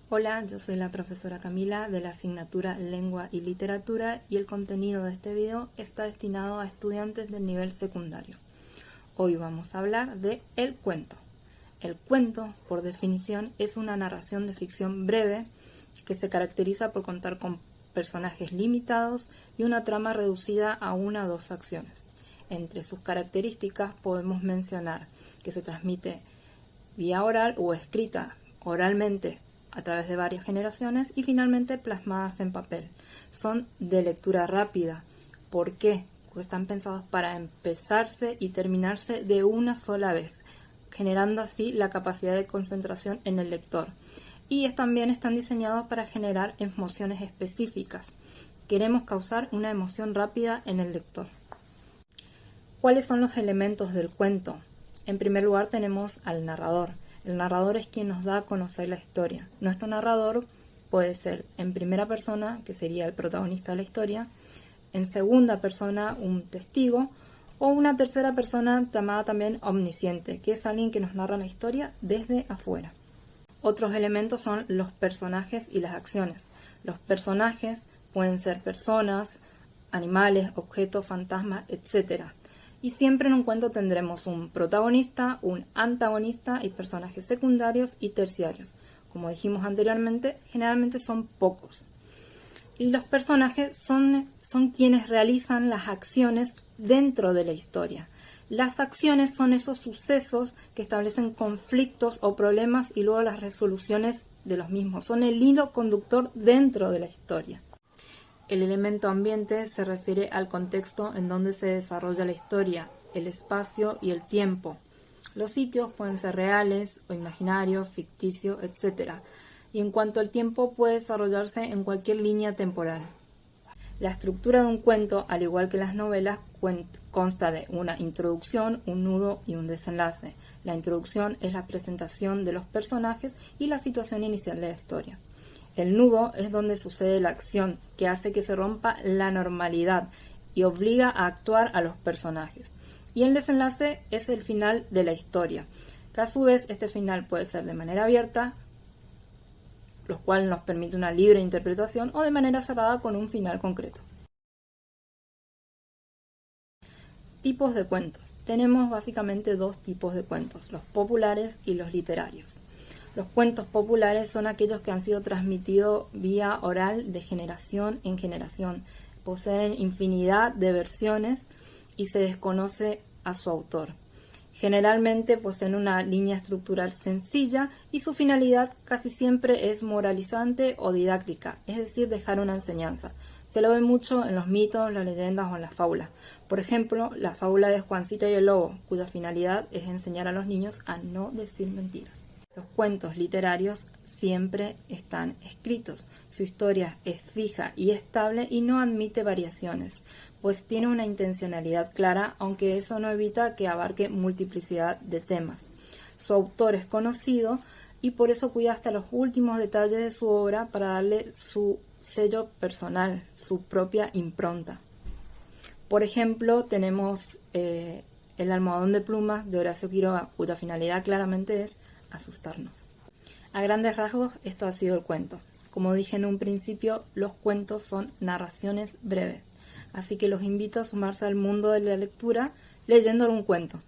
Hola, yo soy la profesora Camila de la asignatura Lengua y Literatura y el contenido de este video está destinado a estudiantes del nivel secundario. Hoy vamos a hablar de el cuento. El cuento, por definición, es una narración de ficción breve que se caracteriza por contar con personajes limitados y una trama reducida a una o dos acciones. Entre sus características podemos mencionar que se transmite vía oral o escrita oralmente a través de varias generaciones y finalmente plasmadas en papel. Son de lectura rápida. ¿Por qué? Porque están pensados para empezarse y terminarse de una sola vez, generando así la capacidad de concentración en el lector. Y también están diseñados para generar emociones específicas. Queremos causar una emoción rápida en el lector. ¿Cuáles son los elementos del cuento? En primer lugar tenemos al narrador. El narrador es quien nos da a conocer la historia. Nuestro narrador puede ser en primera persona, que sería el protagonista de la historia, en segunda persona, un testigo, o una tercera persona llamada también omnisciente, que es alguien que nos narra la historia desde afuera. Otros elementos son los personajes y las acciones. Los personajes pueden ser personas, animales, objetos, fantasmas, etc. Y siempre en un cuento tendremos un protagonista, un antagonista y personajes secundarios y terciarios. Como dijimos anteriormente, generalmente son pocos. Y los personajes son quienes realizan las acciones dentro de la historia. Las acciones son esos sucesos que establecen conflictos o problemas y luego las resoluciones de los mismos. Son el hilo conductor dentro de la historia. El elemento ambiente se refiere al contexto en donde se desarrolla la historia, el espacio y el tiempo. Los sitios pueden ser reales o imaginarios, ficticios, etc. Y en cuanto al tiempo, puede desarrollarse en cualquier línea temporal. La estructura de un cuento, al igual que las novelas, consta de una introducción, un nudo y un desenlace. La introducción es la presentación de los personajes y la situación inicial de la historia. El nudo es donde sucede la acción, que hace que se rompa la normalidad y obliga a actuar a los personajes. Y el desenlace es el final de la historia, que a su vez este final puede ser de manera abierta, lo cual nos permite una libre interpretación, o de manera cerrada con un final concreto. Tipos de cuentos. Tenemos básicamente dos tipos de cuentos, los populares y los literarios. Los cuentos populares son aquellos que han sido transmitidos vía oral de generación en generación. Poseen infinidad de versiones y se desconoce a su autor. Generalmente poseen una línea estructural sencilla y su finalidad casi siempre es moralizante o didáctica, es decir, dejar una enseñanza. Se lo ve mucho en los mitos, las leyendas o en las fábulas. Por ejemplo, la fábula de Juancita y el Lobo, cuya finalidad es enseñar a los niños a no decir mentiras. Los cuentos literarios siempre están escritos. Su historia es fija y estable y no admite variaciones, pues tiene una intencionalidad clara, aunque eso no evita que abarque multiplicidad de temas. Su autor es conocido y por eso cuida hasta los últimos detalles de su obra para darle su sello personal, su propia impronta. Por ejemplo, tenemos El almohadón de plumas de Horacio Quiroga, cuya finalidad claramente es asustarnos. A grandes rasgos, esto ha sido el cuento. Como dije en un principio, los cuentos son narraciones breves, así que los invito a sumarse al mundo de la lectura leyendo un cuento.